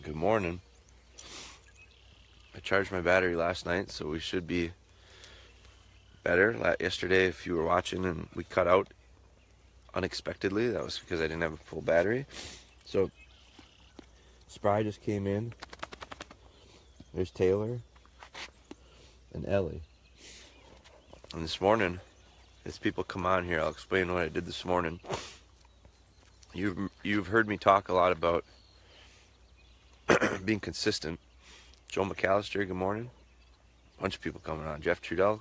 Good morning. I charged my battery last night, so we should be better. Yesterday, if you were watching and we cut out unexpectedly, that was because I didn't have a full battery. So, Spry just came in. There's Taylor and Ellie. And this morning, as people come on here, I'll explain what I did this morning. You've heard me talk a lot about being consistent. Joe McAllister, good morning. Bunch of people coming on. Jeff Trudell,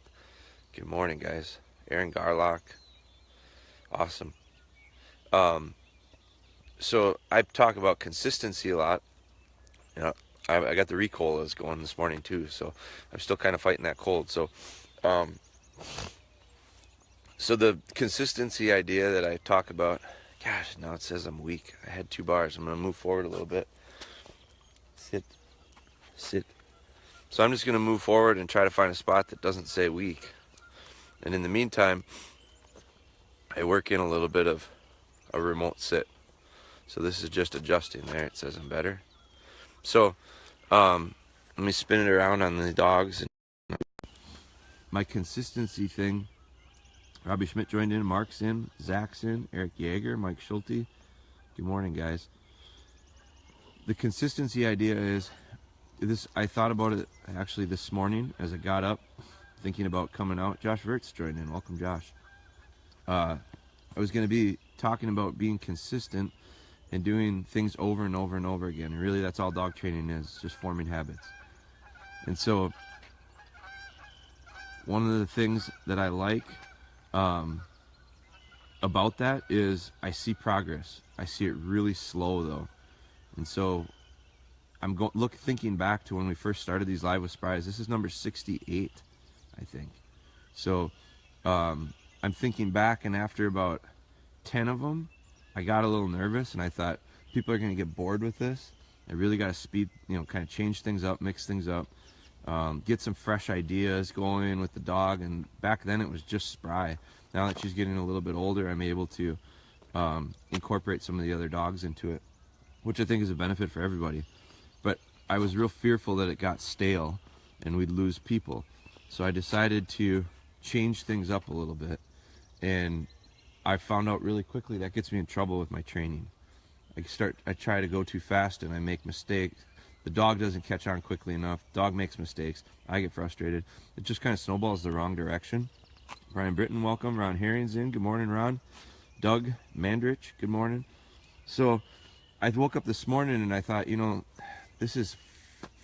good morning, guys. Aaron Garlock, awesome. So I talk about consistency a lot. You know, I got the recolas going this morning too, so I'm still kind of fighting that cold. So the consistency idea that I talk about, gosh, now it says I'm weak. I had 2 bars. I'm going to move forward a little bit. Sit. So I'm just going to move forward and try to find a spot that doesn't say weak. And in the meantime, I work in a little bit of a remote sit. So this is just adjusting there. It says I'm better. So let me spin it around on the dogs. My consistency thing, Robbie Schmidt joined in, Mark's in, Zach's in, Eric Yeager, Mike Schulte. Good morning, guys. The consistency idea is this. I thought about it actually this morning as I got up, thinking about coming out. Josh Vertz joined in. Welcome, Josh. I was going to be talking about being consistent and doing things over and over and over again. And really, that's all dog training is, just forming habits. And so, one of the things that I like about that is I see progress. I see it really slow, though. And so, I'm thinking back to when we first started these live with Spries. This is number 68, I think. So, I'm thinking back, and after about 10 of them, I got a little nervous, and I thought, people are going to get bored with this. I really got to kind of change things up, mix things up, get some fresh ideas going with the dog. And back then, it was just Spry. Now that she's getting a little bit older, I'm able to incorporate some of the other dogs into it, which I think is a benefit for everybody. But I was real fearful that it got stale and we'd lose people. So I decided to change things up a little bit. And I found out really quickly that gets me in trouble with my training. I try to go too fast and I make mistakes. The dog doesn't catch on quickly enough. Dog makes mistakes. I get frustrated. It just kind of snowballs the wrong direction. Brian Britton, welcome. Ron Herring's in. Good morning, Ron. Doug Mandrich, good morning. So I woke up this morning and I thought, this is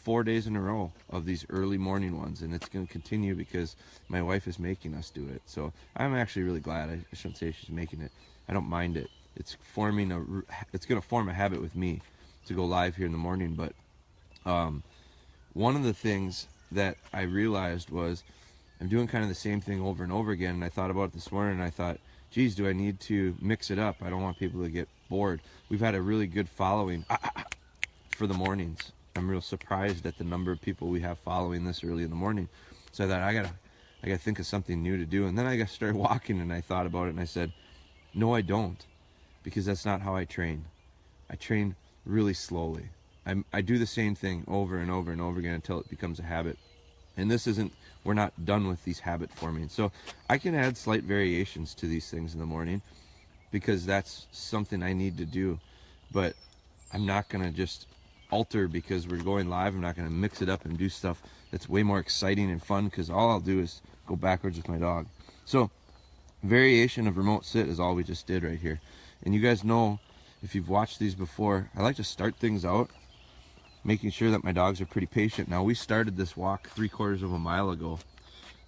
4 days in a row of these early morning ones, and it's going to continue because my wife is making us do it. So I'm actually really glad. I shouldn't say she's making it. I don't mind it. It's going to form a habit with me to go live here in the morning. But one of the things that I realized was I'm doing kind of the same thing over and over again. And I thought about it this morning, and I thought, geez, do I need to mix it up? I don't want people to get bored. We've had a really good following for the mornings. I'm real surprised at the number of people we have following this early in the morning. So I thought, I gotta think of something new to do. And then I started walking, and I thought about it, and I said, no, I don't, because that's not how I train. I train really slowly. I do the same thing over and over and over again until it becomes a habit. And we're not done with these habit forming. So I can add slight variations to these things in the morning because that's something I need to do. But I'm not going to just alter because we're going live. I'm not going to mix it up and do stuff that's way more exciting and fun, because all I'll do is go backwards with my dog. So variation of remote sit is all we just did right here. And you guys know, if you've watched these before, I like to start things out making sure that my dogs are pretty patient. Now, we started this walk 3/4 of a mile ago.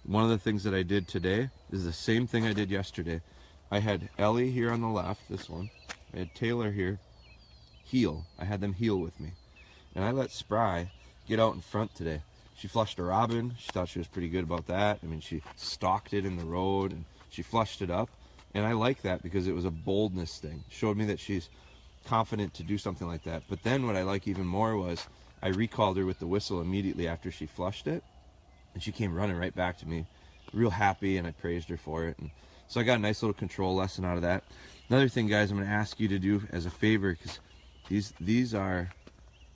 One of the things that I did today is the same thing I did yesterday. I had Ellie here on the left, this one. I had Taylor here, heel. I had them heel with me. And I let Spry get out in front today. She flushed a robin. She thought she was pretty good about that. I mean, she stalked it in the road and she flushed it up. And I like that because it was a boldness thing. It showed me that she's confident to do something like that. But then what I like even more was I recalled her with the whistle immediately after she flushed it. And she came running right back to me, real happy, and I praised her for it. And so I got a nice little control lesson out of that. Another thing, guys, I'm going to ask you to do as a favor, because these are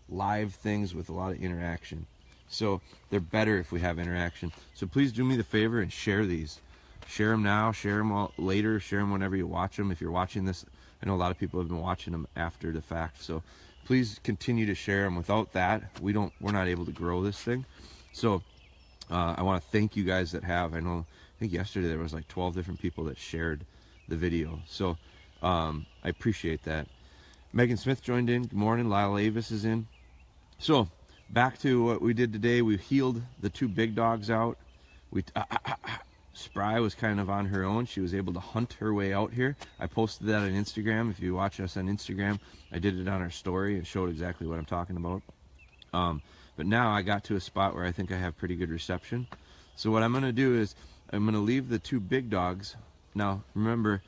live things with a lot of interaction. So they're better if we have interaction. So please do me the favor and share these. Share them now, share them later, share them whenever you watch them. If you're watching this, I know a lot of people have been watching them after the fact. So please continue to share them. Without that, we're not able to grow this thing. So I want to thank you guys that have. I think yesterday there was like 12 different people that shared the video. So I appreciate that. Megan Smith joined in. Good morning. Lyle Avis is in. So back to what we did today. We healed the 2 big dogs out. Spry was kind of on her own. She was able to hunt her way out here. I posted that on Instagram. If you watch us on Instagram, I did it on our story and showed exactly what I'm talking about. But now I got to a spot where I think I have pretty good reception. So what I'm going to do is I'm going to leave the 2 big dogs. Now, remember,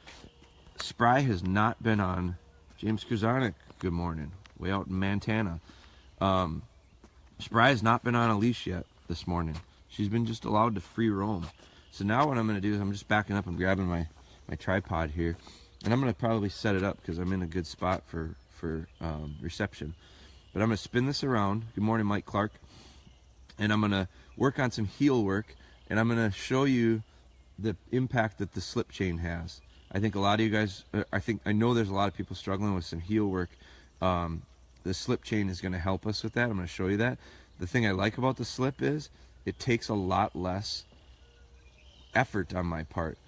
Spry has not been on. James Kuzarnik, good morning. Way out in Montana. Spry has not been on a leash yet this morning. She's been just allowed to free roam. So now what I'm going to do is I'm just backing up and grabbing my tripod here. And I'm going to probably set it up because I'm in a good spot for reception. But I'm going to spin this around. Good morning, Mike Clark. And I'm going to work on some heel work. And I'm going to show you the impact that the slip chain has. I think a lot of you guys, I know there's a lot of people struggling with some heel work. The slip chain is going to help us with that. I'm going to show you that. The thing I like about the slip is it takes a lot less effort on my part.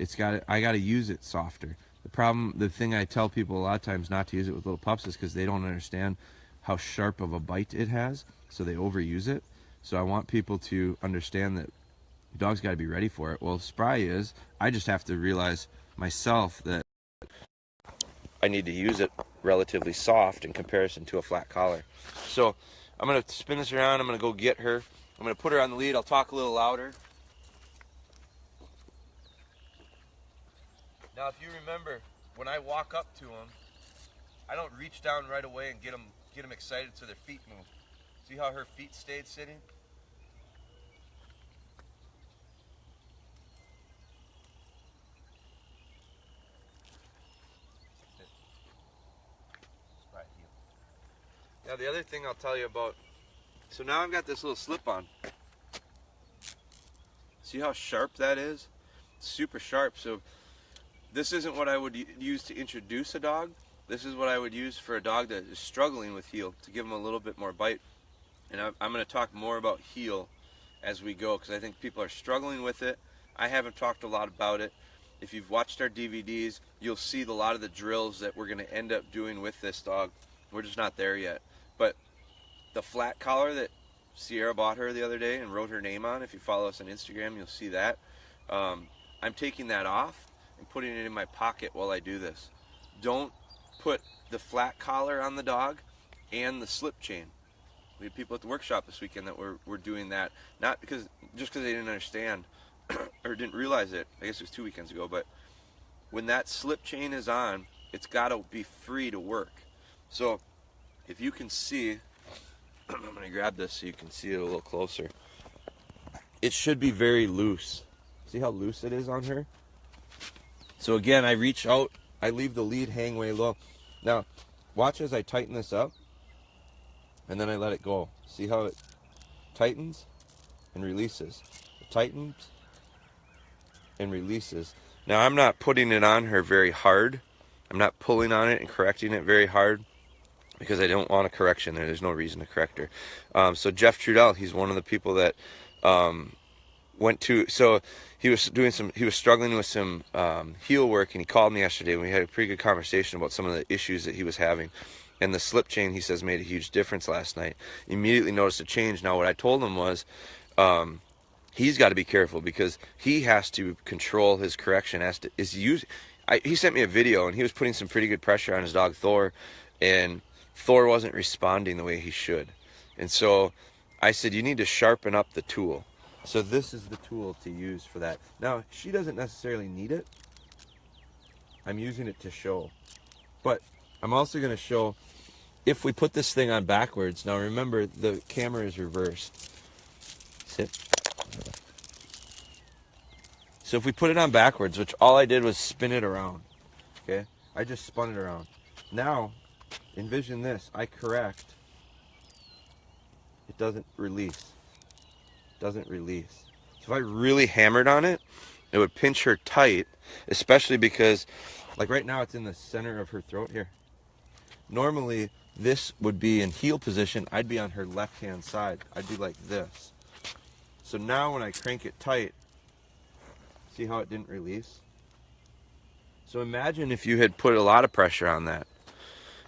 I got to use it softer. The thing I tell people a lot of times not to use it with little pups is because they don't understand how sharp of a bite it has, so they overuse it. So I want people to understand that dogs got to be ready for it. Well, Spry is. I just have to realize myself that I need to use it relatively soft in comparison to a flat collar. So I'm going to spin this around. I'm going to go get her. I'm going to put her on the lead. I'll talk a little louder. Now, if you remember, when I walk up to them, I don't reach down right away and get them excited so their feet move. See how her feet stayed sitting? Now, the other thing I'll tell you about, so now I've got this little slip on. See how sharp that is? It's super sharp. So this isn't what I would use to introduce a dog. This is what I would use for a dog that is struggling with heel, to give them a little bit more bite. And I'm going to talk more about heel as we go, because I think people are struggling with it. I haven't talked a lot about it. If you've watched our DVDs, you'll see a lot of the drills that we're going to end up doing with this dog. We're just not there yet. But the flat collar that Sierra bought her the other day and wrote her name on, if you follow us on Instagram, you'll see that. I'm taking that off and putting it in my pocket while I do this. Don't put the flat collar on the dog and the slip chain. We had people at the workshop this weekend that were doing that, not just because they didn't understand or didn't realize it. I guess it was 2 weekends ago, but when that slip chain is on, it's got to be free to work. So if you can see, I'm going to grab this so you can see it a little closer. It should be very loose. See how loose it is on her? So again, I reach out, I leave the lead hang way low. Now, watch as I tighten this up, and then I let it go. See how it tightens and releases? It tightens and releases. Now, I'm not putting it on her very hard. I'm not pulling on it and correcting it very hard, because I don't want a correction there. There's no reason to correct her. So Jeff Trudell, he's one of the people that he was struggling with some heel work, and he called me yesterday, and we had a pretty good conversation about some of the issues that he was having. And the slip chain, he says, made a huge difference last night. Immediately noticed a change. Now, what I told him was, he's got to be careful, because he has to control his correction. He sent me a video, and he was putting some pretty good pressure on his dog Thor, and Thor wasn't responding the way he should. And so I said, you need to sharpen up the tool. So this is the tool to use for that. Now, she doesn't necessarily need it. I'm using it to show. But I'm also going to show, if we put this thing on backwards, now remember, the camera is reversed. Sit. So if we put it on backwards, which all I did was spin it around, okay? I just spun it around. Now, envision this. I correct, it doesn't release. Doesn't release. So if I really hammered on it, it would pinch her tight, especially because, like right now, it's in the center of her throat here. Normally, this would be in heel position. I'd be on her left-hand side. I'd be like this. So now when I crank it tight, see how it didn't release? So imagine if you had put a lot of pressure on that.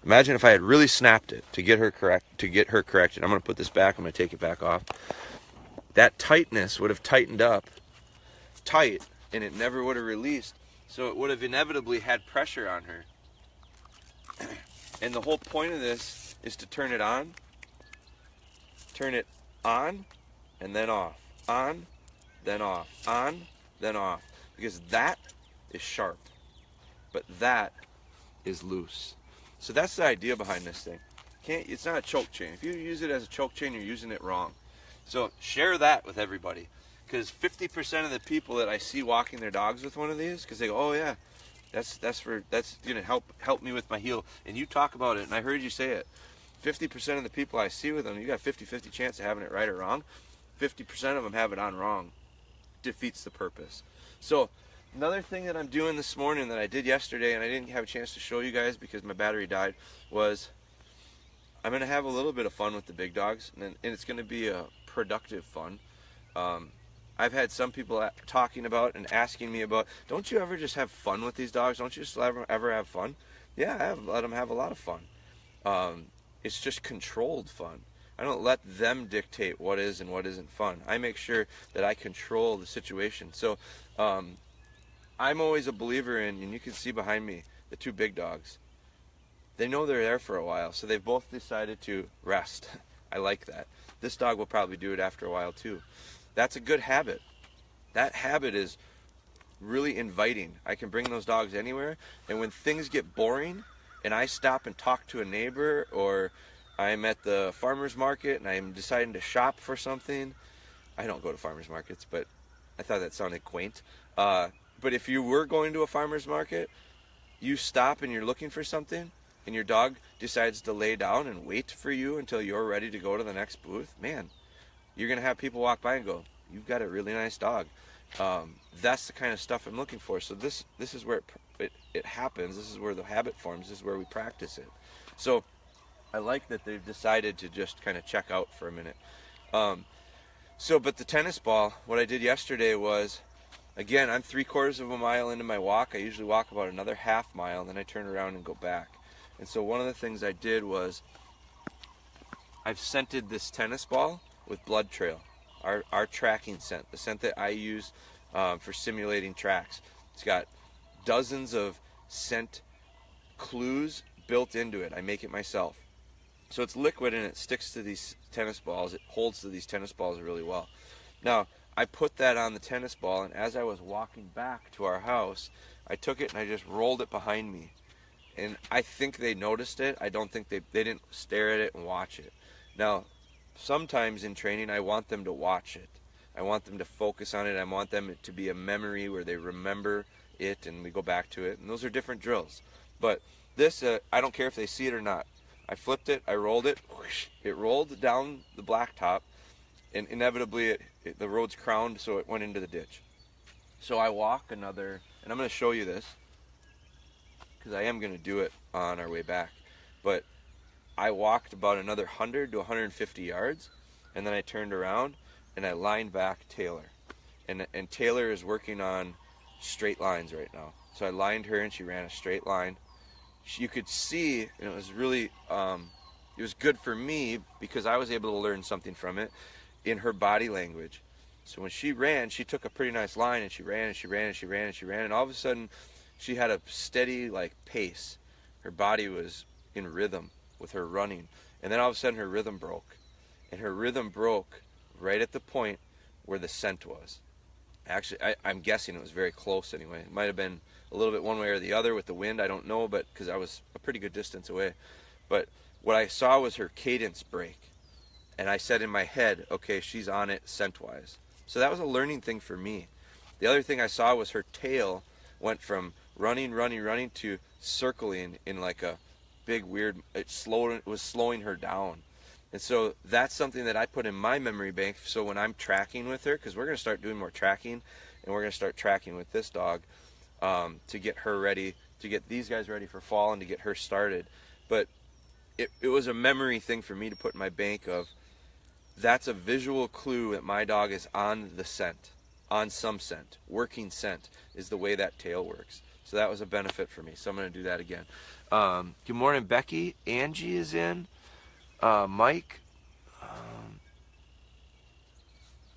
Imagine if I had really snapped it to get her corrected. I'm going to put this back. I'm going to take it back off. That tightness would have tightened up tight, and it never would have released. So it would have inevitably had pressure on her. And the whole point of this is to turn it on, and then off, on, then off, on, then off, because that is sharp, but that is loose. So that's the idea behind this thing. It's not a choke chain. If you use it as a choke chain, you're using it wrong. So share that with everybody, because 50% of the people that I see walking their dogs with one of these, because they go, oh yeah, that's gonna help me with my heel. And you talk about it, and I heard you say it. 50% of the people I see with them, you got 50-50 chance of having it right or wrong. 50% of them have it on wrong. Defeats the purpose. So another thing that I'm doing this morning that I did yesterday, and I didn't have a chance to show you guys because my battery died, was I'm gonna have a little bit of fun with the big dogs, and it's gonna be a productive fun. I've had some people talking about and asking me about, don't you ever just have fun with these dogs? Don't you just ever have fun? Yeah, I have let them have a lot of fun. It's just controlled fun. I don't let them dictate what is and what isn't fun. I make sure that I control the situation. So I'm always a believer in, and you can see behind me, the two big dogs. They know they're there for a while, so they've both decided to rest. I like that. This dog will probably do it after a while too. That's a good habit. That habit is really inviting. I can bring those dogs anywhere, and when things get boring and I stop and talk to a neighbor, or I'm at the farmer's market and I'm deciding to shop for something. I don't go to farmer's markets, but I thought that sounded quaint. But if you were going to a farmer's market, you stop and you're looking for something, and your dog decides to lay down and wait for you until you're ready to go to the next booth, man, you're going to have people walk by and go, you've got a really nice dog. That's the kind of stuff I'm looking for. So this is where it happens. This is where the habit forms. This is where we practice it. So I like that they've decided to just kind of check out for a minute. But the tennis ball, what I did yesterday was, again, I'm 3/4 of a mile into my walk. I usually walk about another half mile, and then I turn around and go back. And so one of the things I did was I've scented this tennis ball with Blood Trail, our tracking scent, the scent that I use for simulating tracks. It's got dozens of scent clues built into it. I make it myself. So it's liquid and it sticks to these tennis balls. It holds to these tennis balls really well. Now, I put that on the tennis ball, and as I was walking back to our house, I took it and I just rolled it behind me. And I think they noticed it. I don't think they didn't stare at it and watch it. Now, sometimes in training, I want them to watch it. I want them to focus on it. I want them to be a memory where they remember it and we go back to it. And those are different drills. But this, I don't care if they see it or not. I flipped it, I rolled it, whoosh, it rolled down the blacktop, and inevitably the road's crowned, so it went into the ditch. So I walk another, and I'm going to show you this, because I am going to do it on our way back. But I walked about another 100 to 150 yards, and then I turned around, and I lined back Taylor. And Taylor is working on straight lines right now. So I lined her, and she ran a straight line. You could see, and it was really, it was good for me because I was able to learn something from it in her body language. So when she ran, she took a pretty nice line, and she ran, and she ran, and she ran, and she ran, and all of a sudden, she had a steady, like, pace. Her body was in rhythm with her running, and then all of a sudden, her rhythm broke, and her rhythm broke right at the point where the scent was. Actually, I'm guessing it was very close anyway. It might have been a little bit one way or the other with the wind, I don't know, but because I was a pretty good distance away. But what I saw was her cadence break, and I said in my head, okay, she's on it scent-wise. So that was a learning thing for me. The other thing I saw was her tail went from running to circling in like a big weird, it was slowing her down. And so that's something that I put in my memory bank. So when I'm tracking with her, because we're going to start doing more tracking, and we're going to start tracking with this dog to get her ready, to get these guys ready for fall and to get her started. But it was a memory thing for me to put in my bank of, that's a visual clue that my dog is on the scent, on some scent. Working scent is the way that tail works. So that was a benefit for me. So I'm going to do that again. Good morning, Becky. Angie is in. Mike.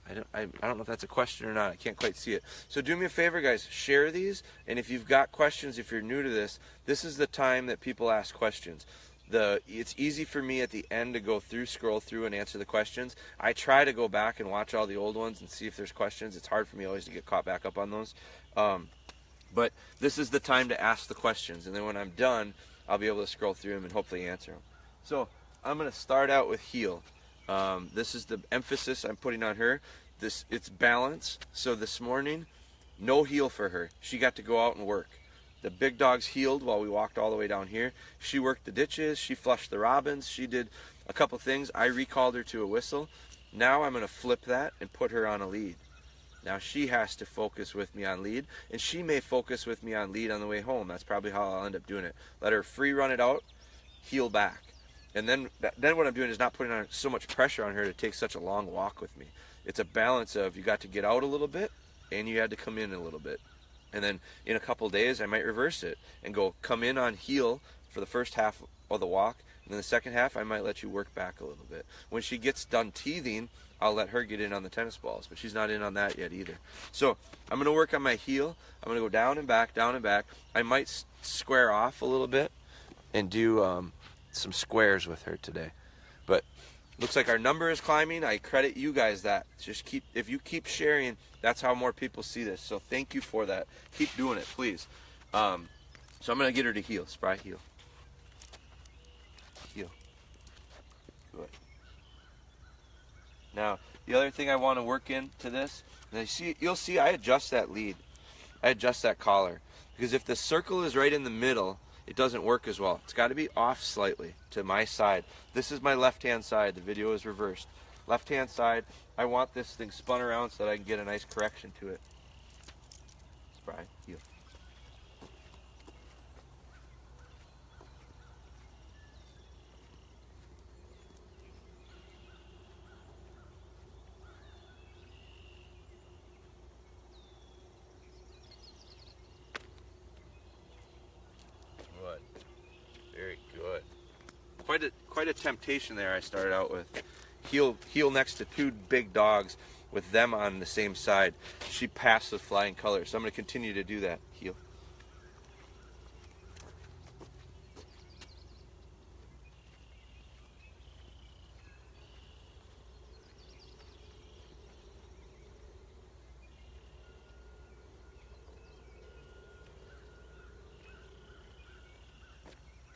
I don't know if that's a question or not. I can't quite see it. So do me a favor, guys. Share these. And if you've got questions, if you're new to this, this is the time that people ask questions. It's easy for me at the end to go through, scroll through, and answer the questions. I try to go back and watch all the old ones and see if there's questions. It's hard for me always to get caught back up on those. But this is the time to ask the questions. And then when I'm done, I'll be able to scroll through them and hopefully answer them. So I'm going to start out with heel. This is the emphasis I'm putting on her. It's balance. So this morning, no heel for her. She got to go out and work. The big dogs heeled while we walked all the way down here. She worked the ditches. She flushed the robins. She did a couple things. I recalled her to a whistle. Now I'm going to flip that and put her on a lead. Now she has to focus with me on lead, and she may focus with me on lead on the way home. That's probably how I'll end up doing it. Let her free run it out, heel back. And then what I'm doing is not putting on so much pressure on her to take such a long walk with me. It's a balance of, you got to get out a little bit and you had to come in a little bit. And then in a couple days I might reverse it and go come in on heel for the first half of the walk, and then the second half I might let you work back a little bit. When she gets done teething, I'll let her get in on the tennis balls, but she's not in on that yet either. So I'm going to work on my heel. I'm going to go down and back, down and back. I might square off a little bit and do some squares with her today. But looks like our number is climbing. I credit you guys that. Just if you keep sharing, that's how more people see this. So thank you for that. Keep doing it, please. So I'm going to get her to heel. Spry, heel. Heel. Good. Now, the other thing I want to work into this, you'll see I adjust that lead. I adjust that collar. Because if the circle is right in the middle, it doesn't work as well. It's got to be off slightly to my side. This is my left-hand side. The video is reversed. Left-hand side, I want this thing spun around so that I can get a nice correction to it. Spry, heel. Good. Very good. Quite a temptation there I started out with. Heel next to two big dogs with them on the same side. She passed with flying colors. So I'm going to continue to do that. Heel.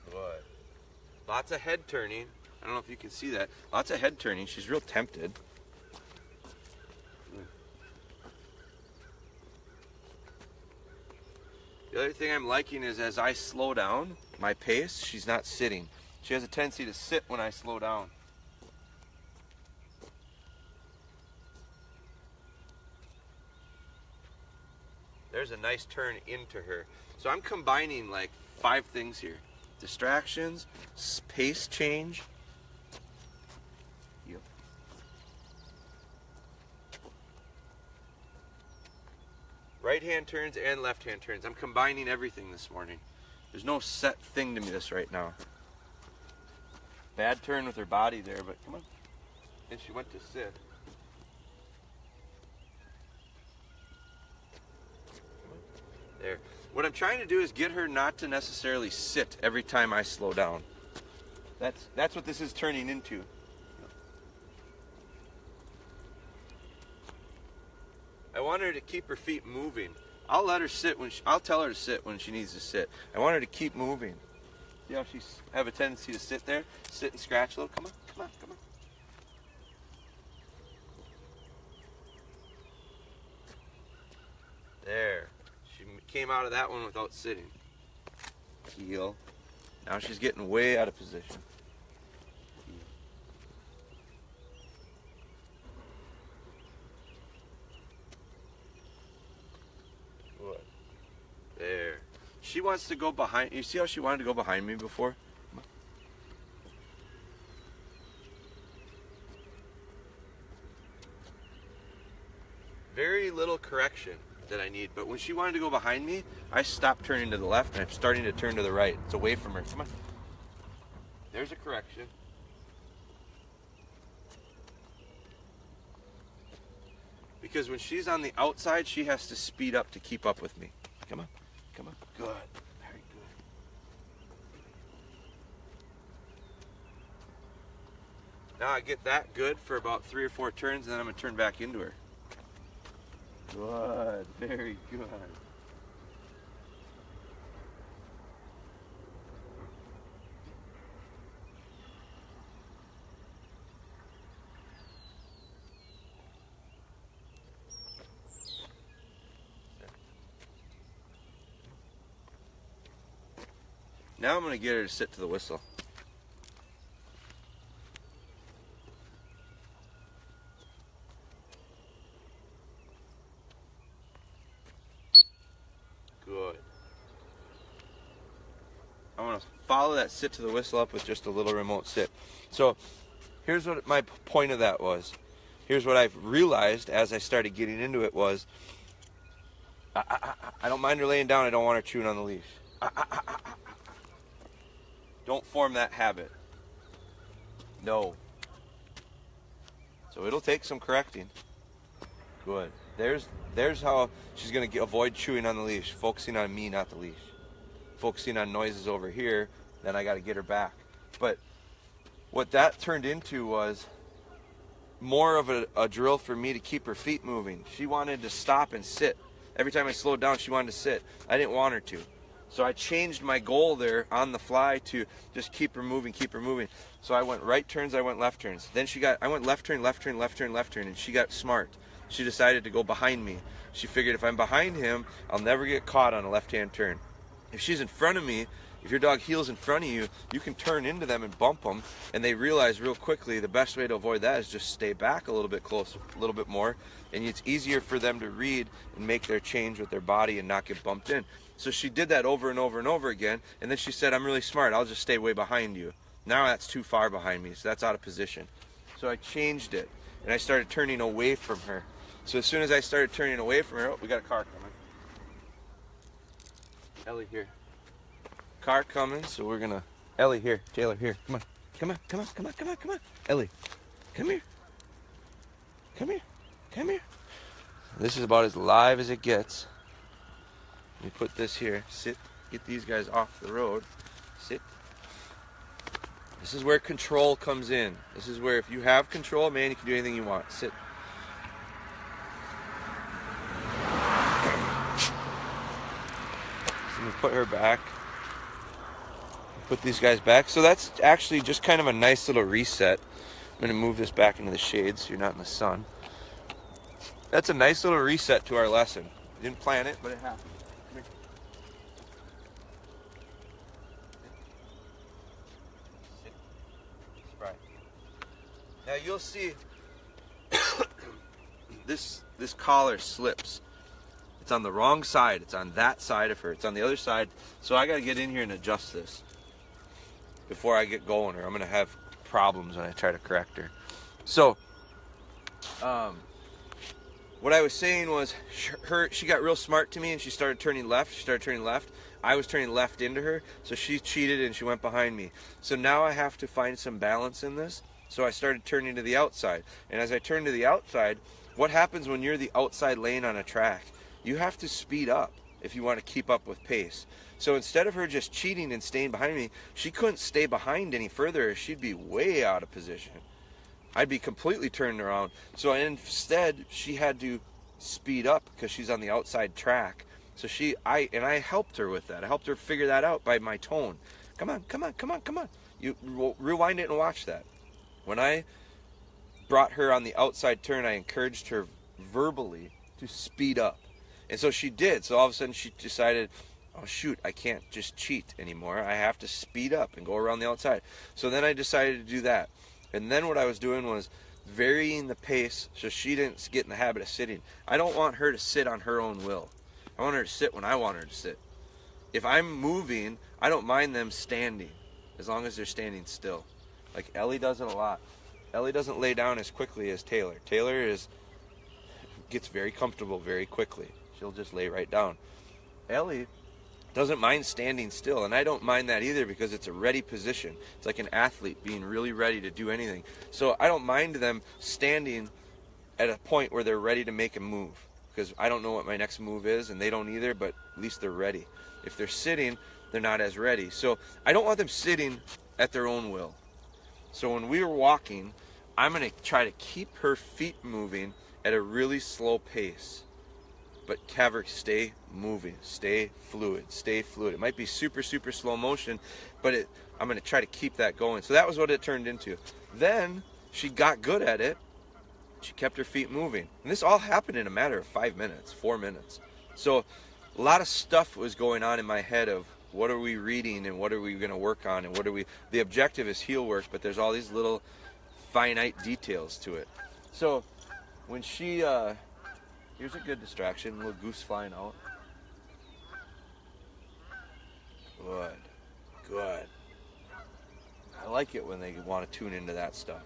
Good. Lots of head turning. I don't know if you can see that. Lots of head turning. She's real tempted. The other thing I'm liking is as I slow down my pace, she's not sitting. She has a tendency to sit when I slow down. There's a nice turn into her. So I'm combining like 5 things here. Distractions, pace change. Yep. Right hand turns and left hand turns. I'm combining everything this morning. There's no set thing to me this right now. Bad turn with her body there, but come on. And she went to sit. There. What I'm trying to do is get her not to necessarily sit every time I slow down. That's what this is turning into. I want her to keep her feet moving. I'll let her sit I'll tell her to sit when she needs to sit. I want her to keep moving. See how she have a tendency to sit there, sit and scratch a little. Come on, come on, come on. There. She came out of that one without sitting. Heel. Now she's getting way out of position. She wants to go behind. You see how she wanted to go behind me before? Very little correction that I need, but when she wanted to go behind me, I stopped turning to the left and I'm starting to turn to the right. It's away from her. Come on. There's a correction. Because when she's on the outside, she has to speed up to keep up with me. Come on. Come on. Good. Very good. Now I get that good for about 3 or 4 turns, and then I'm going to turn back into her. Good. Very good. Now I'm going to get her to sit to the whistle. Good. I want to follow that sit to the whistle up with just a little remote sit. So here's what my point of that was. Here's what I've realized as I started getting into it was, I don't mind her laying down. I don't want her chewing on the leash. Don't form that habit. No. So it'll take some correcting. Good. There's how she's going to avoid chewing on the leash. Focusing on me, not the leash. Focusing on noises over here, then I got to get her back. But what that turned into was more of a drill for me to keep her feet moving. She wanted to stop and sit. Every time I slowed down, she wanted to sit. I didn't want her to. So I changed my goal there on the fly to just keep her moving, keep her moving. So I went right turns, I went left turns. Then I went left turn, left turn, left turn, left turn, and she got smart. She decided to go behind me. She figured if I'm behind him, I'll never get caught on a left-hand turn. If she's in front of me, if your dog heels in front of you, you can turn into them and bump them, and they realize real quickly the best way to avoid that is just stay back a little bit closer, a little bit more, and it's easier for them to read and make their change with their body and not get bumped in. So she did that over and over and over again, and then she said, I'm really smart, I'll just stay way behind you. Now that's too far behind me, so that's out of position. So I changed it, and I started turning away from her. So as soon as I started turning away from her, oh, we got a car coming. Ellie, here. Car coming, so we're gonna, Ellie, here, Taylor, here, come on. Come on, come on, come on, come on, come on. Ellie, come here. Come here, come here. This is about as live as it gets. Let me put this here, sit, get these guys off the road, sit. This is where control comes in. This is where if you have control, man, you can do anything you want. Sit. Let me put her back. Put these guys back. So that's actually just kind of a nice little reset. I'm going to move this back into the shade so you're not in the sun. That's a nice little reset to our lesson. Didn't plan it, but it happened. Come here. Sit. Spry. Now you'll see this collar slips. It's on the wrong side. It's on that side of her. It's on the other side. So I got to get in here and adjust this before I get going, or I'm going to have problems when I try to correct her. So, what I was saying was, she got real smart to me and she started turning left. She started turning left. I was turning left into her, so she cheated and she went behind me. So now I have to find some balance in this. So I started turning to the outside. And as I turned to the outside, what happens when you're the outside lane on a track? You have to speed up if you want to keep up with pace. So instead of her just cheating and staying behind me, she couldn't stay behind any further. She'd be way out of position. I'd be completely turned around. So instead, she had to speed up because she's on the outside track. So I helped her with that. I helped her figure that out by my tone. Come on, come on, come on, come on. You rewind it and watch that. When I brought her on the outside turn, I encouraged her verbally to speed up. And so she did. So all of a sudden she decided, oh shoot, I can't just cheat anymore. I have to speed up and go around the outside. So then I decided to do that. And then what I was doing was varying the pace so she didn't get in the habit of sitting. I don't want her to sit on her own will. I want her to sit when I want her to sit. if I'm moving, I don't mind them standing as long as they're standing still. Like Ellie does it a lot. Ellie doesn't lay down as quickly as Taylor. Taylor gets very comfortable very quickly. She'll just lay right down. Ellie doesn't mind standing still, and I don't mind that either because it's a ready position. It's like an athlete being really ready to do anything. So I don't mind them standing at a point where they're ready to make a move, because I don't know what my next move is, and they don't either, but at least they're ready. If they're sitting, they're not as ready. So I don't want them sitting at their own will. So when we were walking, I'm going to try to keep her feet moving at a really slow pace, but have her stay moving, stay fluid. It might be super, super slow motion, but I'm going to try to keep that going. So that was what it turned into. Then she got good at it. She kept her feet moving. And this all happened in a matter of 5 minutes, 4 minutes. So a lot of stuff was going on in my head of what are we reading and what are we going to work on and the objective is heel work, but there's all these little finite details to it. So when she, here's a good distraction, a little goose flying out. Good. I like it when they want to tune into that stuff.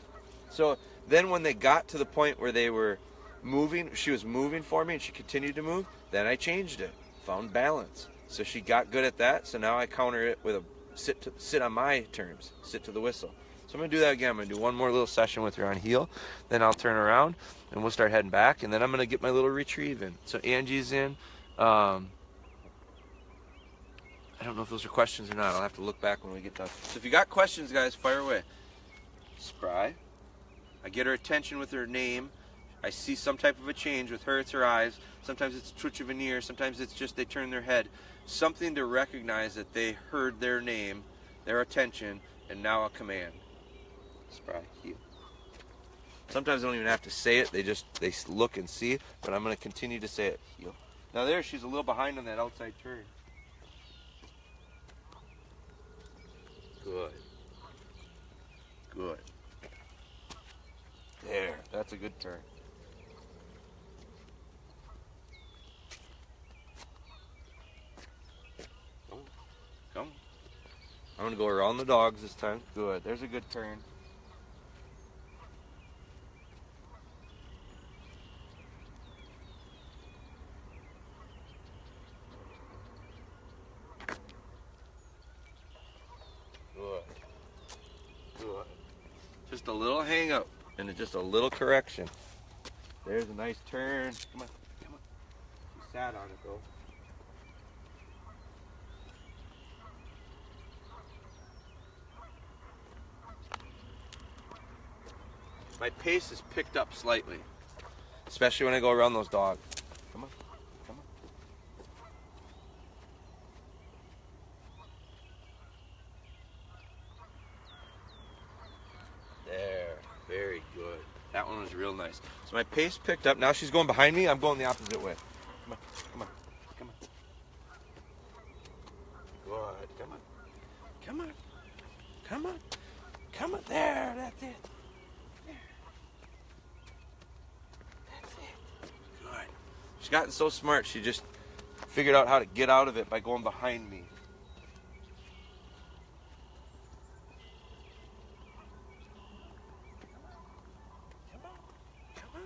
So then when they got to the point where they were moving, she was moving for me and she continued to move, then I changed it, found balance. So she got good at that, so now I counter it with a sit on my terms, sit to the whistle. So I'm going to do that again. I'm going to do one more little session with her on heel, then I'll turn around and we'll start heading back, and then I'm going to get my little retrieve in. So Angie's in. I don't know if those are questions or not. I'll have to look back when we get done. So if you got questions, guys, fire away. Spry. I get her attention with her name. I see some type of a change. With her, it's her eyes. Sometimes it's a twitch of an ear. Sometimes it's just they turn their head. Something to recognize that they heard their name, their attention, and now a command. Spry, heel. Sometimes I don't even have to say it. They look and see, but I'm going to continue to say it. Heel. Now there, she's a little behind on that outside turn. Good. There, that's a good turn. Come. I'm going to go around the dogs this time. Good, there's a good turn. Good. Just a little hang up and just a little correction. There's a nice turn. Come on. She sat on it though. My pace is picked up slightly, especially when I go around those dogs. Come on. There, very good. That one was real nice. So my pace picked up. Now she's going behind me. I'm going the opposite way. Come on. Good. Come on. There, that's it. Good. She's gotten so smart, she just figured out how to get out of it by going behind me. Come on.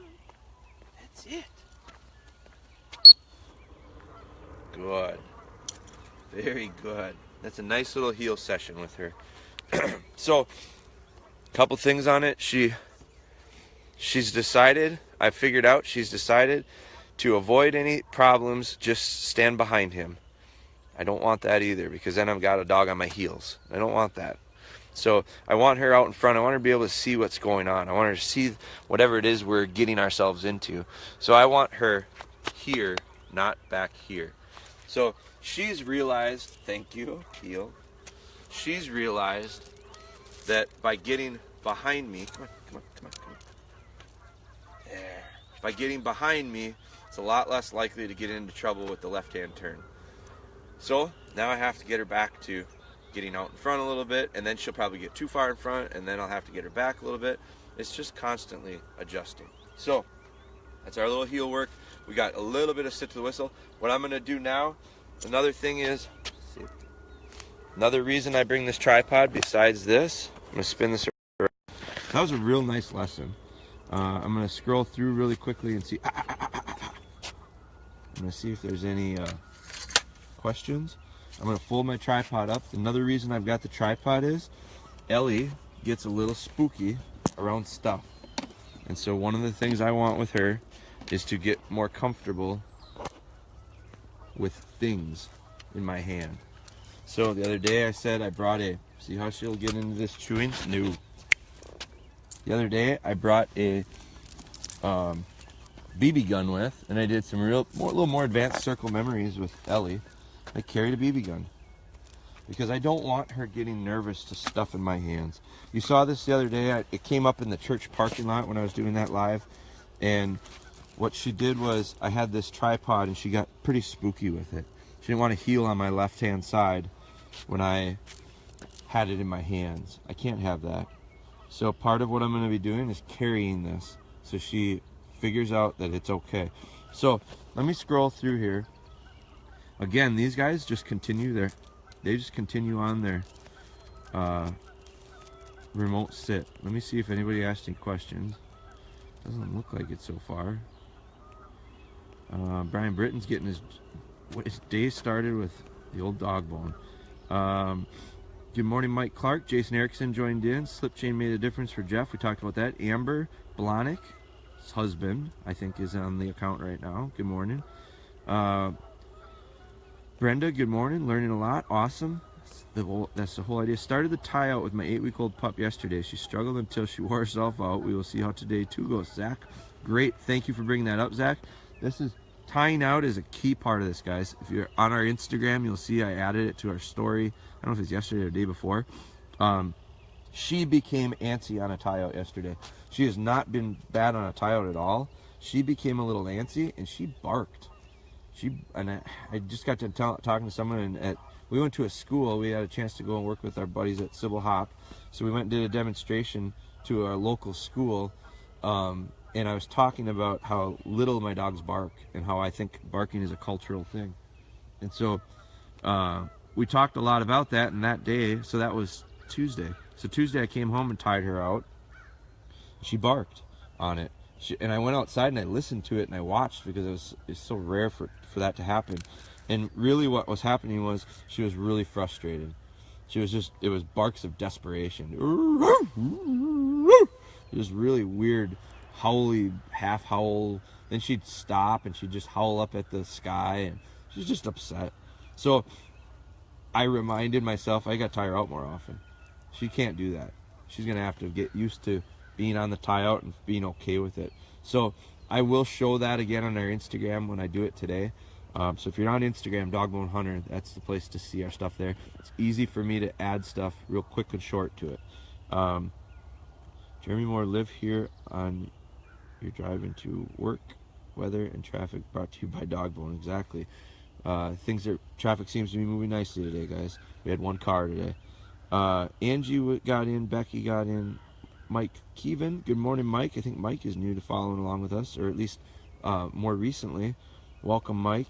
That's it. Good. Very good. That's a nice little heel session with her. So, a couple things on it. She's decided, I figured out, she's decided to avoid any problems, just stand behind him. I don't want that either, because then I've got a dog on my heels. I don't want that. So I want her out in front. I want her to be able to see what's going on. I want her to see whatever it is we're getting ourselves into. So I want her here, not back here. So she's realized, thank you, heel. She's realized that by getting behind me, come on. There. By getting behind me, it's a lot less likely to get into trouble with the left-hand turn. So now I have to get her back to getting out in front a little bit, and then she'll probably get too far in front, and then I'll have to get her back a little bit. It's just constantly adjusting. So that's our little heel work. We got a little bit of sit to the whistle. What I'm going to do now, another thing is Another reason I bring this tripod besides this, I'm going to spin this around. That was a real nice lesson. I'm going to scroll through really quickly and see. I'm going to see if there's any questions. I'm going to fold my tripod up. Another reason I've got the tripod is Ellie gets a little spooky around stuff. And so one of the things I want with her is to get more comfortable with things in my hand. So the other day I said I brought a, see how she'll get into this chewing? No. The other day I brought a BB gun with, and I did some a little more advanced circle memories with Ellie. I carried a BB gun because I don't want her getting nervous to stuff in my hands. You saw this the other day. It came up in the church parking lot when I was doing that live, and what she did was I had this tripod and she got pretty spooky with it. She didn't want to heel on my left hand side when I had it in my hands. I can't have that. So part of what I'm going to be doing is carrying this so she figures out that it's okay. So let me scroll through here. Again, these guys just continue on their remote sit. Let me see if anybody asked any questions. Doesn't look like it so far. Brian Britton's getting his day started with the old DogBone. Good morning, Mike Clark. Jason Erickson joined in. Slip chain made a difference for Jeff. We talked about that. Amber Blahnik, his husband, I think, is on the account right now. Good morning. Brenda, good morning. Learning a lot. Awesome. That's the whole idea. Started the tie out with my 8-week-old pup yesterday. She struggled until she wore herself out. We will see how today too goes. Zach, great. Thank you for bringing that up, Zach. This is tying out is a key part of this, guys. If you're on our Instagram, you'll see I added it to our story. I don't know if it's yesterday or the day before. She became antsy on a tie out yesterday. She has not been bad on a tie out at all. She became a little antsy and she barked. I just got to talking to someone, and we went to a school. We had a chance to go and work with our buddies at Sybil Hop. So we went and did a demonstration to our local school. And I was talking about how little my dogs bark and how I think barking is a cultural thing. And so we talked a lot about that, and that day, so that was Tuesday. So Tuesday I came home and tied her out. She barked on it. And I went outside and I listened to it and I watched because it's so rare for that to happen. And really what was happening was she was really frustrated. It was barks of desperation. It was really weird, howly, half howl. Then she'd stop and she'd just howl up at the sky, and she's just upset. So I reminded myself I got to tie her out more often. She can't do that. She's going to have to get used to being on the tie out and being okay with it. So I will show that again on our Instagram when I do it today. So if you're on Instagram, DogBone Hunter, that's the place to see our stuff there. It's easy for me to add stuff real quick and short to it. Jeremy Moore, live here on your drive into work, weather, and traffic, brought to you by DogBone. Exactly. Traffic seems to be moving nicely today, guys. We had one car today. Angie got in, Becky got in, Mike Keevan. Good morning, Mike. I think Mike is new to following along with us, or at least more recently. Welcome, Mike.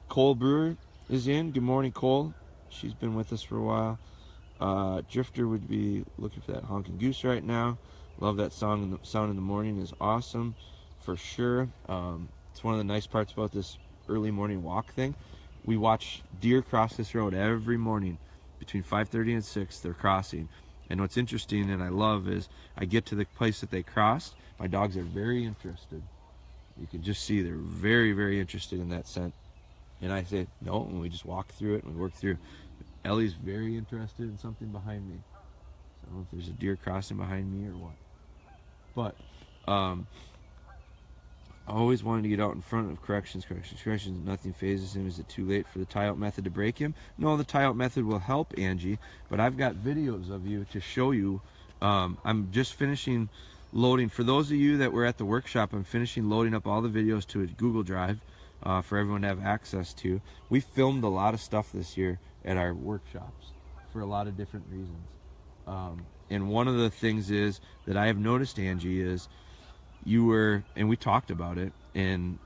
Cole Brewer is in. Good morning, Cole. She's been with us for a while. Drifter would be looking for that honking goose right now. Love that song. Sound in the morning is awesome, for sure. It's one of the nice parts about this early morning walk thing. We watch deer cross this road every morning between 5:30 and 6. They're crossing. And what's interesting and I love is I get to the place that they crossed. My dogs are very interested. You can just see they're very, very interested in that scent. And I say, no, and we just walk through it and we work through. Ellie's very interested in something behind me. So I don't know if there's a deer crossing behind me or what. But I always wanted to get out in front of corrections. Nothing phases him. Is it too late for the tie-out method to break him? No, the tie-out method will help, Angie. But I've got videos of you to show you. I'm just finishing loading. For those of you that were at the workshop, I'm finishing loading up all the videos to a Google Drive for everyone to have access to. We filmed a lot of stuff this year at our workshops for a lot of different reasons. And one of the things is that I have noticed, Angie, is you were, and we talked about it, and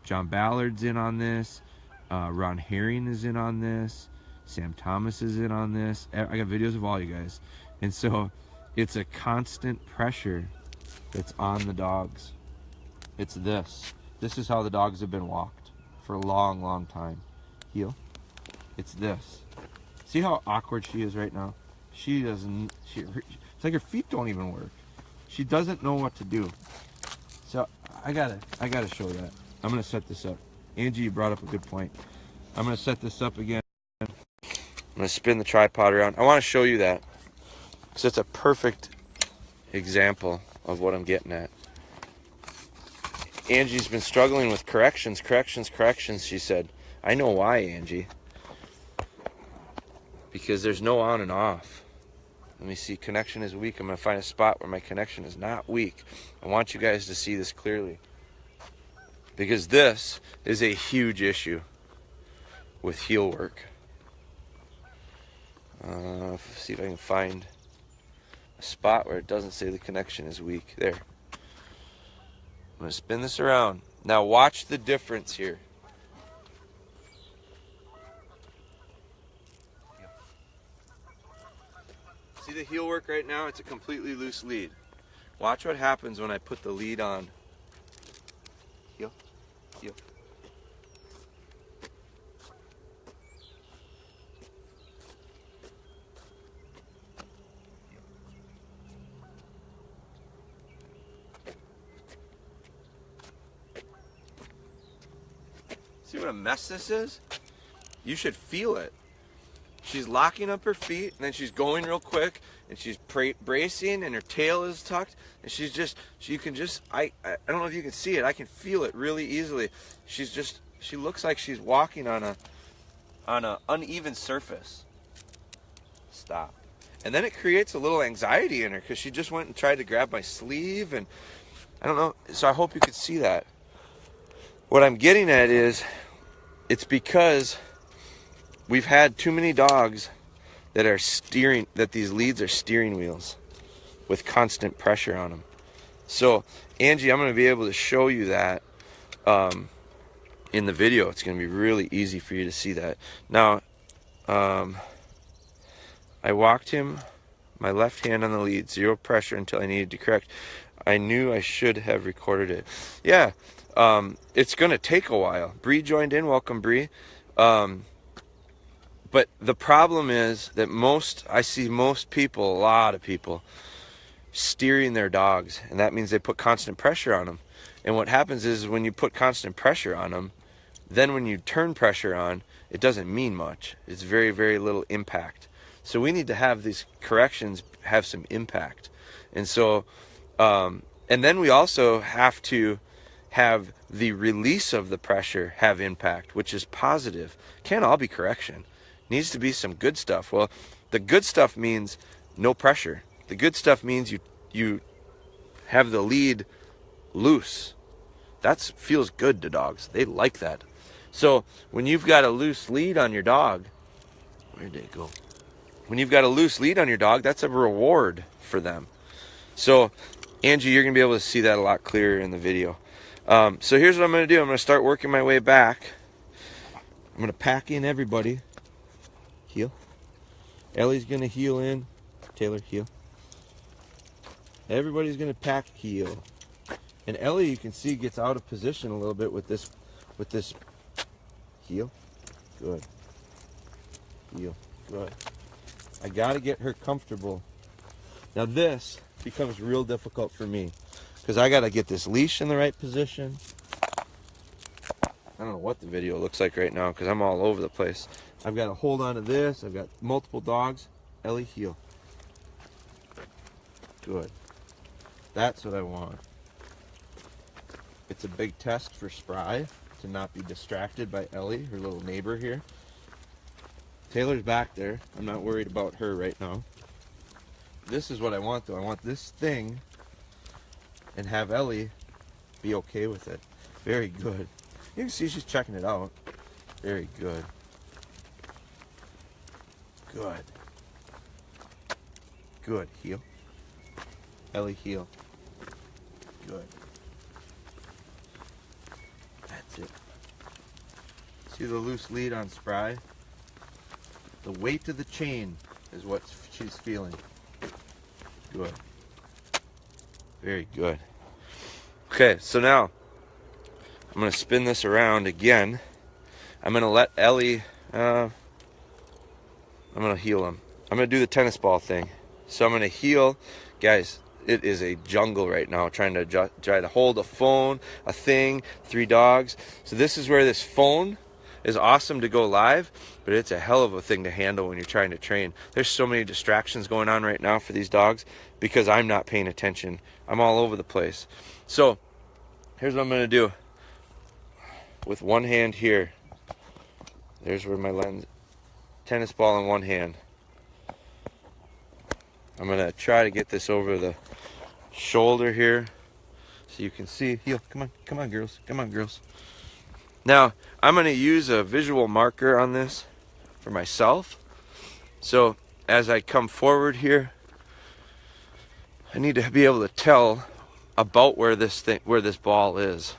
John Ballard's in on this, Ron Herring is in on this, Sam Thomas is in on this. I got videos of all you guys. And so it's a constant pressure that's on the dogs. It's this. This is how the dogs have been walked for a long, long time. Heel. It's this. See how awkward she is right now? She doesn't, it's like her feet don't even work. She doesn't know what to do. So I gotta show that. I'm gonna set this up. Angie, you brought up a good point. I'm gonna set this up again. I'm gonna spin the tripod around. I wanna show you that, because it's a perfect example of what I'm getting at. Angie's been struggling with corrections, she said. I know why, Angie. Because there's no on and off. Let me see, connection is weak. I'm gonna find a spot where my connection is not weak. I want you guys to see this clearly, because this is a huge issue with heel work. See if I can find a spot where it doesn't say the connection is weak. There. I'm gonna spin this around. Now watch the difference here. See the heel work right now? It's a completely loose lead. Watch what happens when I put the lead on. Heel, heel. See what a mess this is? You should feel it. She's locking up her feet, and then she's going real quick, and she's bracing, and her tail is tucked, and she's just, you can just, I don't know if you can see it, I can feel it really easily. She looks like she's walking on a uneven surface. Stop. And then it creates a little anxiety in her, because she just went and tried to grab my sleeve, and I don't know, so I hope you could see that. What I'm getting at is, it's because we've had too many dogs that are that these leads are steering wheels with constant pressure on them. So, Angie, I'm going to be able to show you that in the video. It's going to be really easy for you to see that. Now, I walked him, my left hand on the lead, zero pressure until I needed to correct. I knew I should have recorded it. Yeah, it's going to take a while. Bree joined in. Welcome, Bree. But the problem is that I see most people, a lot of people, steering their dogs, and that means they put constant pressure on them. And what happens is, when you put constant pressure on them, then when you turn pressure on, it doesn't mean much. It's very, very little impact. So we need to have these corrections have some impact. And so, and then we also have to have the release of the pressure have impact, which is positive. Can't all be correction. Needs to be some good stuff. Well, the good stuff means no pressure. The good stuff means you have the lead loose. That feels good to dogs. They like that. So when you've got a loose lead on your dog, where'd they go? When you've got a loose lead on your dog, that's a reward for them. So Angie, you're gonna be able to see that a lot clearer in the video. So here's what I'm gonna do. I'm gonna start working my way back. I'm gonna pack in everybody. Heel. Ellie's gonna heel in. Taylor, heel. Everybody's gonna pack heel. And Ellie, you can see, gets out of position a little bit with this heel. Good. Heel. Good. I gotta get her comfortable. Now this becomes real difficult for me, because I gotta get this leash in the right position. I don't know what the video looks like right now, because I'm all over the place. I've got to hold on to this. I've got multiple dogs. Ellie, heel. Good. That's what I want. It's a big test for Spry to not be distracted by Ellie, her little neighbor here. Taylor's back there. I'm not worried about her right now. This is what I want, though. I want this thing and have Ellie be okay with it. Very good. You can see she's checking it out. Very good. Good. Good. Heel. Ellie, heel. Good. That's it. See the loose lead on Spry? The weight of the chain is what she's feeling. Good. Very good. Okay, so now I'm going to spin this around again. I'm going to let Ellie, I'm going to heel him. I'm going to do the tennis ball thing. So I'm going to heel. Guys, it is a jungle right now trying to hold a phone, a thing, 3 dogs. So this is where this phone is awesome to go live, but it's a hell of a thing to handle when you're trying to train. There's so many distractions going on right now for these dogs because I'm not paying attention. I'm all over the place. So here's what I'm going to do. With one hand here, there's where my lens, tennis ball in one hand. I'm going to try to get this over the shoulder here so you can see. Heel. Come on girls, come on girls. Now I'm going to use a visual marker on this for myself. So as I come forward here, I need to be able to tell about where this ball is.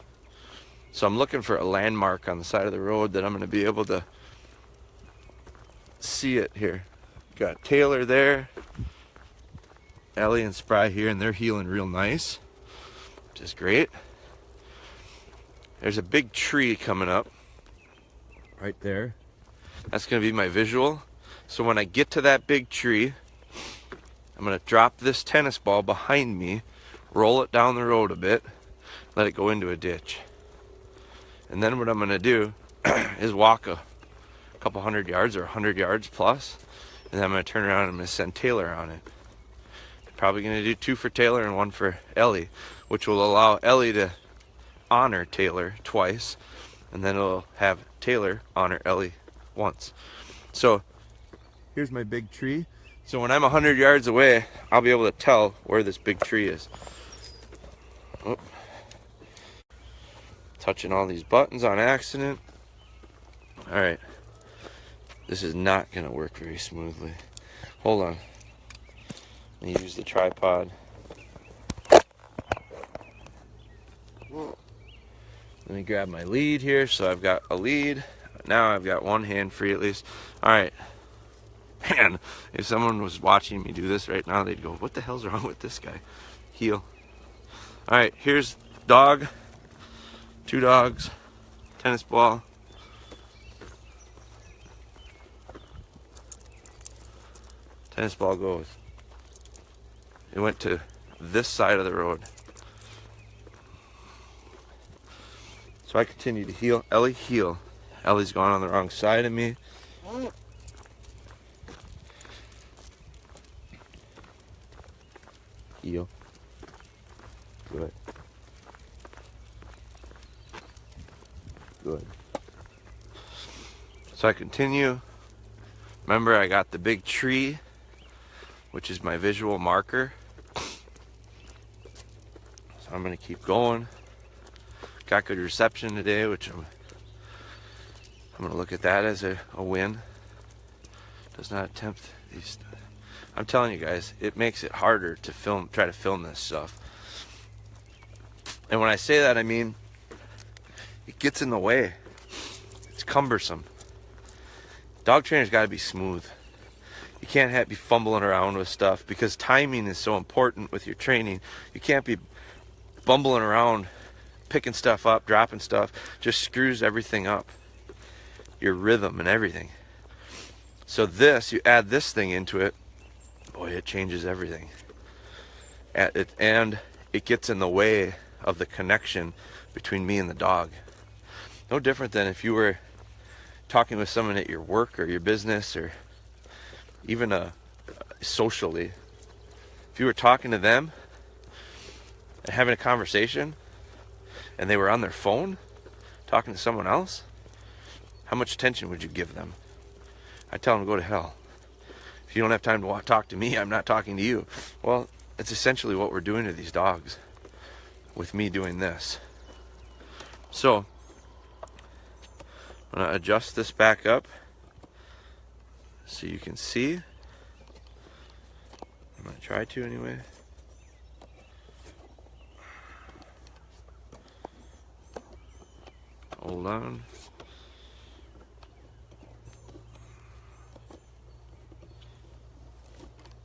So I'm looking for a landmark on the side of the road that I'm going to be able to see it here. Got Taylor there, Ellie and Spry here, and they're healing real nice, which is great. There's a big tree coming up right there. That's going to be my visual. So when I get to that big tree, I'm going to drop this tennis ball behind me, roll it down the road a bit, let it go into a ditch. And then what I'm going to do is walk a couple 100 yards or 100 yards plus, and then I'm going to turn around and I'm going to send Taylor on it. Probably going to do 2 for Taylor and 1 for Ellie, which will allow Ellie to honor Taylor twice, and then it'll have Taylor honor Ellie once. So here's my big tree. So when I'm 100 yards away, I'll be able to tell where this big tree is. Oh. Touching all these buttons on accident. All right. This is not going to work very smoothly. Hold on. Let me use the tripod. Let me grab my lead here. So I've got a lead. Now I've got one hand free at least. All right. Man, if someone was watching me do this right now, they'd go, what the hell's wrong with this guy? Heel. All right, here's dog. 2 dogs. Tennis ball. Tennis ball goes. It went to this side of the road. So I continue to heel. Ellie, heel. Ellie's gone on the wrong side of me. Heel. Good. Good. So I continue. Remember, I got the big tree, which is my visual marker. So I'm going to keep going. Got good reception today, which I'm going to look at that as a win. Does not attempt these. I'm telling you guys, it makes it harder to try to film this stuff. And when I say that, I mean, it gets in the way. It's cumbersome. Dog trainers got to be smooth. You can't be fumbling around with stuff because timing is so important with your training. You can't be bumbling around, picking stuff up, dropping stuff. Just screws everything up. Your rhythm and everything. So this, you add this thing into it, boy, it changes everything. And it gets in the way of the connection between me and the dog. No different than if you were talking with someone at your work or your business or even socially. If you were talking to them and having a conversation and they were on their phone talking to someone else, how much attention would you give them? I tell them to go to hell. If you don't have time to talk to me, I'm not talking to you. Well, it's essentially what we're doing to these dogs with me doing this. So I'm going to adjust this back up so you can see. I'm going to try to anyway. Hold on.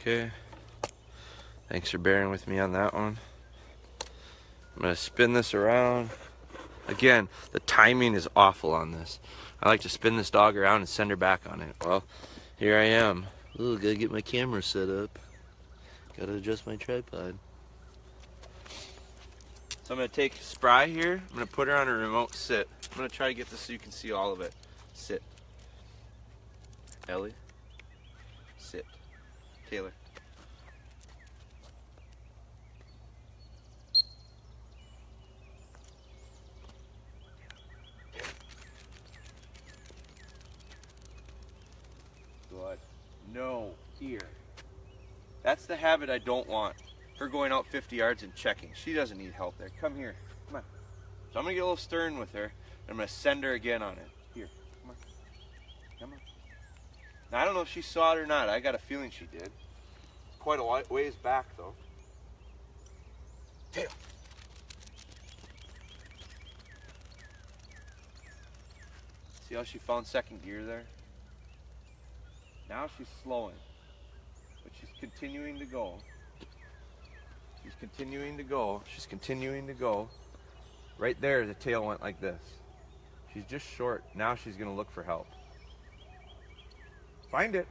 Okay. Thanks for bearing with me on that one. I'm gonna spin this around. Again, the timing is awful on this. I like to spin this dog around and send her back on it. Well, here I am. Ooh, gotta get my camera set up. Gotta adjust my tripod. So I'm gonna take Spry here. I'm gonna put her on a remote sit. I'm gonna try to get this so you can see all of it. Sit. Ellie. Sit. Taylor. Good. No. Here. That's the habit I don't want. Her going out 50 yards and checking. She doesn't need help there. Come here. Come on. So I'm going to get a little stern with her. I'm going to send her again on it. Here. Come on. Come on. Now, I don't know if she saw it or not. I got a feeling she did. Quite a ways back, though. Tail. See how she found second gear there? Now she's slowing. But she's continuing to go. She's continuing to go. She's continuing to go. Right there, the tail went like this. She's just short. Now she's going to look for help. Find it.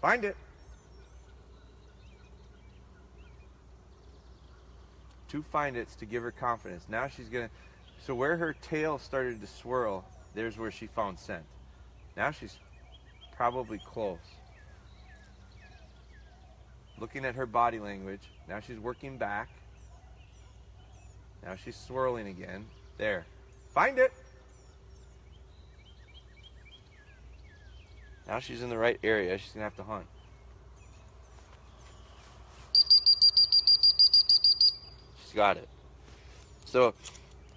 Find it. 2 find it's to give her confidence. Now she's going to... So where her tail started to swirl, there's where she found scent. Now she's probably close. Looking at her body language. Now she's working back. Now she's swirling again. There. Find it. Now she's in the right area. She's going to have to hunt. She's got it. So,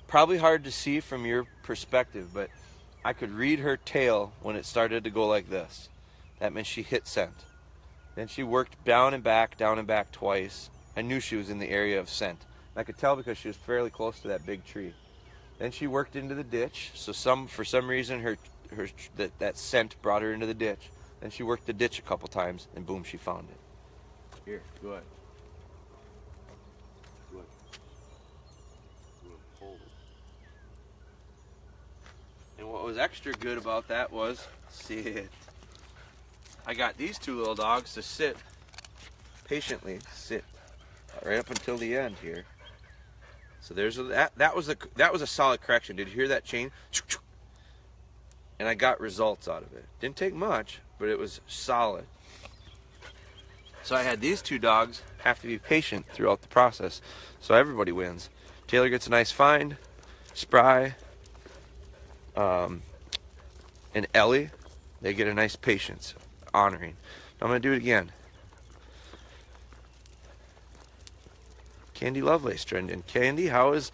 probably hard to see from your perspective, but I could read her tail when it started to go like this. That meant she hit scent. Then she worked down and back twice. I knew she was in the area of scent. And I could tell because she was fairly close to that big tree. Then she worked into the ditch. So for some reason that scent brought her into the ditch. Then she worked the ditch a couple times, and boom, she found it. Here, good. Good. Good. Hold it. And what was extra good about that was sit. I got these 2 little dogs to sit patiently, sit right up until the end here. So there's that was a solid correction. Did you hear that chain? And I got results out of it. Didn't take much, but it was solid. So I had these 2 dogs have to be patient throughout the process. So everybody wins. Taylor gets a nice find. Spry and Ellie, they get a nice patience. Honoring. I'm going to do it again. Candy Lovelace joined in. Candy, how is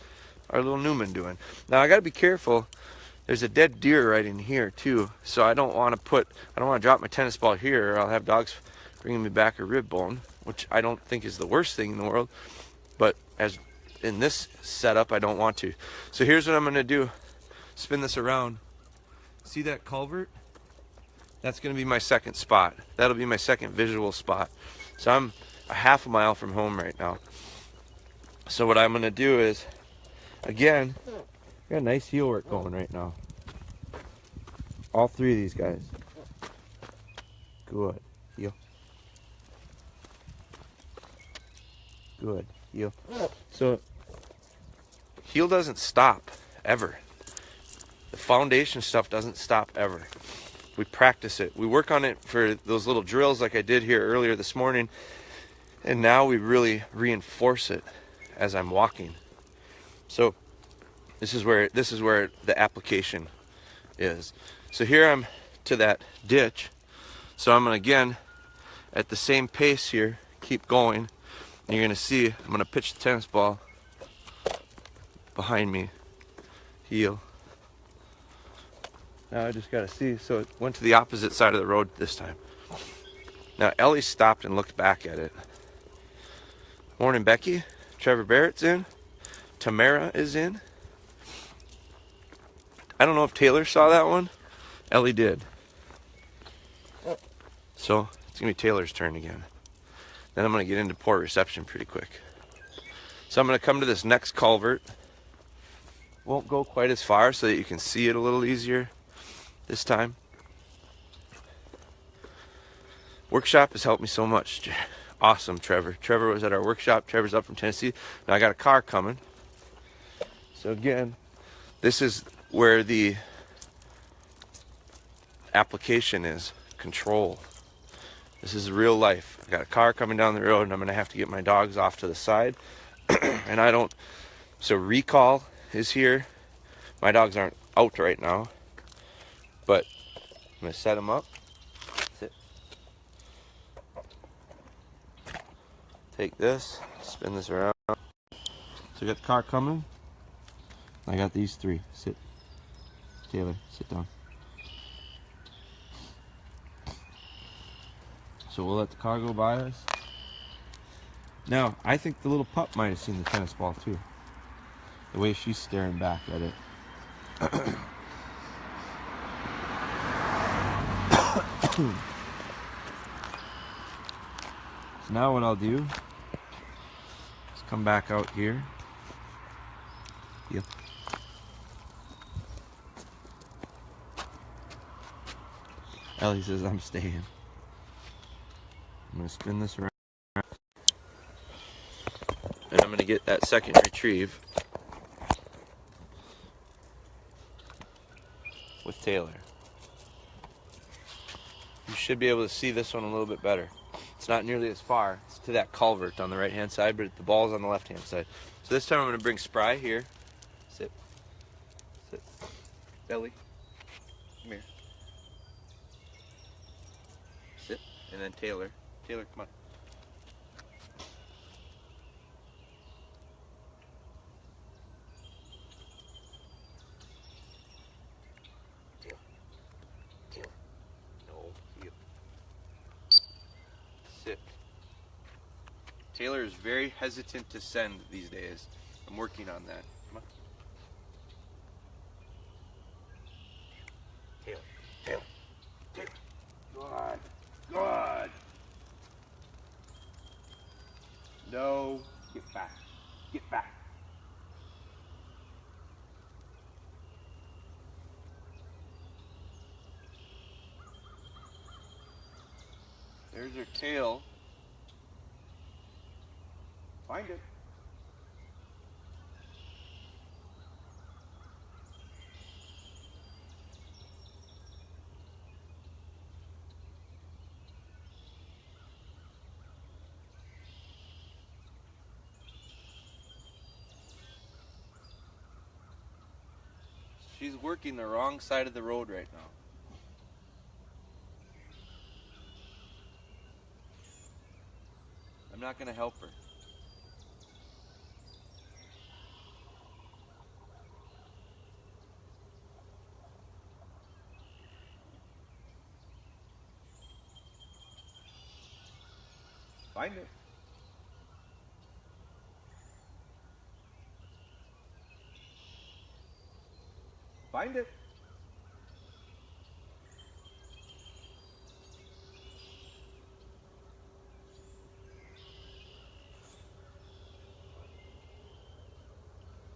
our little Newman doing? Now I got to be careful. There's a dead deer right in here too, so I don't want to drop my tennis ball here, or I'll have dogs bringing me back a rib bone, which I don't think is the worst thing in the world. But as in this setup, I don't want to. So here's what I'm going to do. Spin this around. See that culvert? That's going to be my second spot. That'll be my second visual spot. So I'm a half a mile from home right now. So what I'm going to do is, again, got a nice heel work going right now. All 3 of these guys. Good. Heel. Good. Heel. So, heel doesn't stop, ever. The foundation stuff doesn't stop, ever. We practice it. We work on it for those little drills like I did here earlier this morning. And now we really reinforce it as I'm walking. So this is where the application is. So here I'm to that ditch. So I'm going to, again, at the same pace here, keep going. And you're going to see, I'm going to pitch the tennis ball behind me. Heel. Now I just got to see. So it went to the opposite side of the road this time. Now Ellie stopped and looked back at it. Morning, Becky. Trevor Barrett's in. Tamara is in. I don't know if Taylor saw that one. Ellie did. So It's gonna be Taylor's turn again. Then I'm gonna get into port reception pretty quick. So I'm gonna come to this next culvert. Won't go quite as far so that you can see it a little easier this time. Workshop has helped me so much. Awesome, Trevor. Trevor was at our workshop. Trevor's up from Tennessee. Now I got a car coming. So again, this is where the application is. Control. This is real life. I got a car coming down the road and I'm going to have to get my dogs off to the side. And I don't... So recall is here. My dogs aren't out right now. But I'm going to set them up. Sit. Take this. Spin this around. So I got the car coming. I got these three. Sit. Taylor, sit down. So we'll let the car go by us. Now, I think the little pup might have seen the tennis ball too. The way she's staring back at it. So now what I'll do is come back out here. Yep. Ellie says I'm staying. I'm going to spin this around. And I'm going to get that second retrieve with Taylor. You should be able to see this one a little bit better. It's not nearly as far. It's to that culvert on the right hand side, but the ball's on the left hand side. So this time I'm going to bring Spry here. Sit. Sit. Ellie. Come here. Sit. And then Taylor. Taylor, come on. Taylor. Taylor. No. Heel. Sit. Taylor is very hesitant to send these days. I'm working on that. Come on. Taylor. Taylor. Taylor. Good. Good. No. Get back. Get back. There's her tail. Find it. She's working the wrong side of the road right now. I'm not going to help her. Find it. Find it.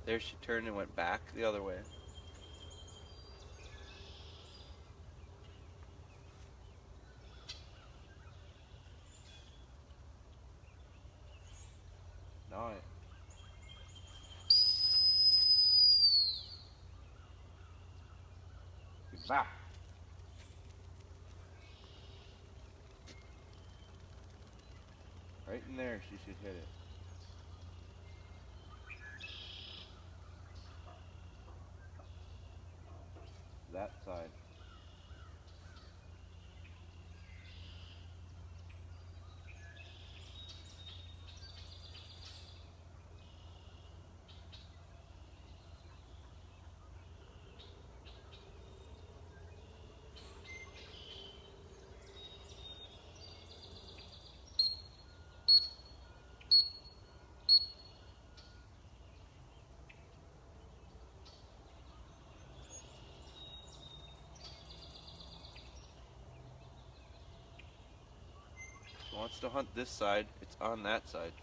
There she turned and went back the other way. Now He's back. Right in there, she should hit it. That side. wants to hunt this side, it's on that side.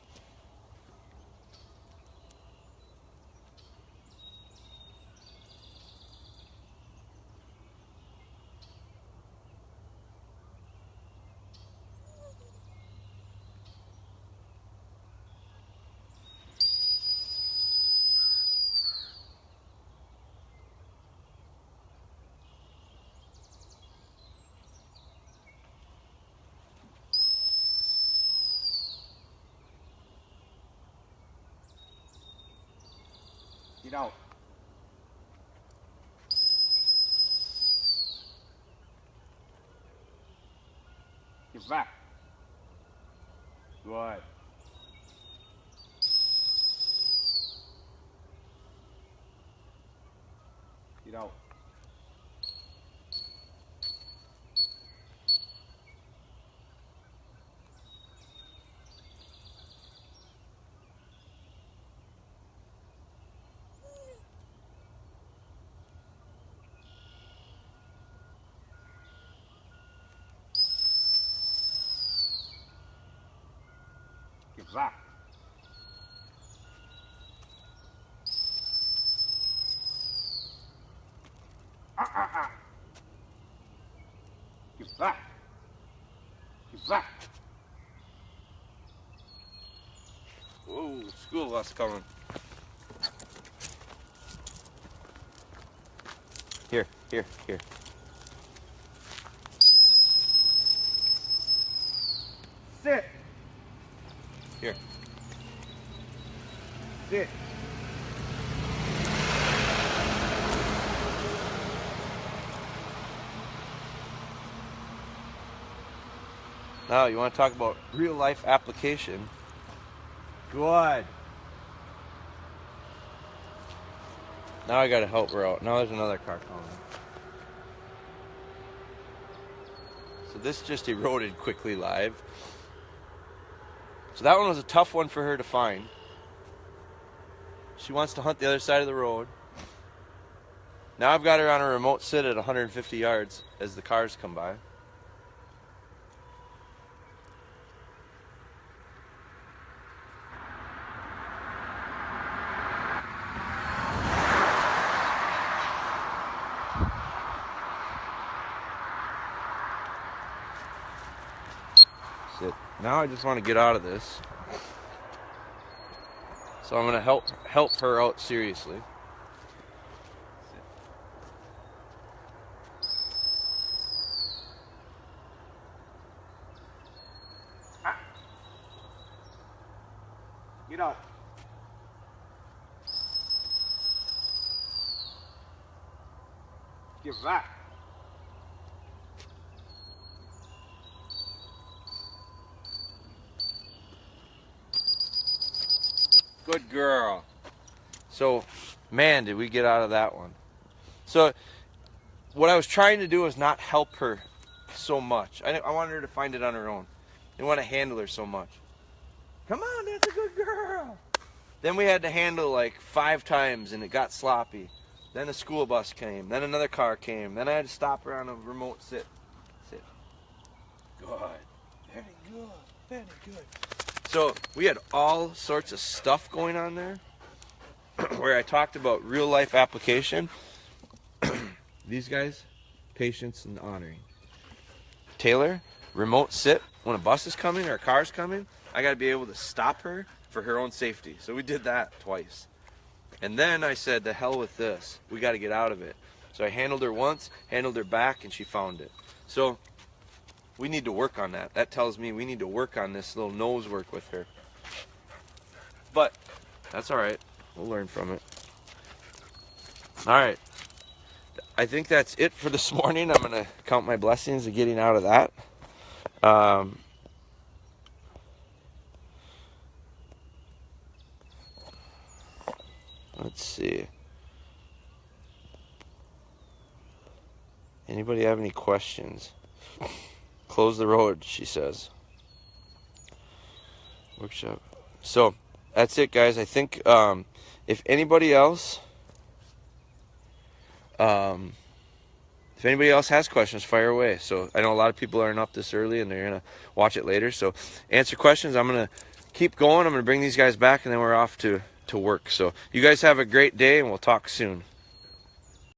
Get out. Get back. Good. Get out. Get back. Get back. Get back. Whoa, school bus coming. Here, here, here. Sit. Here. Sit. Now, you want to talk about real life application? Good. Now I got to help her out. Now there's another car coming. So this just eroded quickly live. So that one was a tough one for her to find. She wants to hunt the other side of the road. Now I've got her on a remote sit at 150 yards as the cars come by. Sit. Now I just want to get out of this. So I'm going to help her out seriously. Get out. Get back. Good girl. So, man, did we get out of that one. So, what I was trying to do was not help her so much. I wanted her to find it on her own. I didn't want to handle her so much. Come on, that's a good girl. Then we had to handle like 5 times and it got sloppy. Then a school bus came. Then another car came. Then I had to stop her on a remote sit. Sit. Good. Very good. Very good. So we had all sorts of stuff going on there where I talked about real life application. These guys, patience and honoring. Taylor, remote sit when a bus is coming or a car's coming. I got to be able to stop her for her own safety. So we did that twice. And then I said, the hell with this. We got to get out of it. So I handled her once, handled her back, and she found it. So we need to work on that. That tells me we need to work on this little nose work with her. But that's all right. We'll learn from it. All right. I think that's it for this morning. I'm going to count my blessings of getting out of that. Let's see. Anybody have any questions? Close the road, she says. Workshop. So, that's it, guys. I think if anybody else, if anybody else has questions, fire away. So I know a lot of people aren't up this early and they're going to watch it later. So answer questions. I'm going to keep going. I'm going to bring these guys back and then we're off to work. So you guys have a great day and we'll talk soon.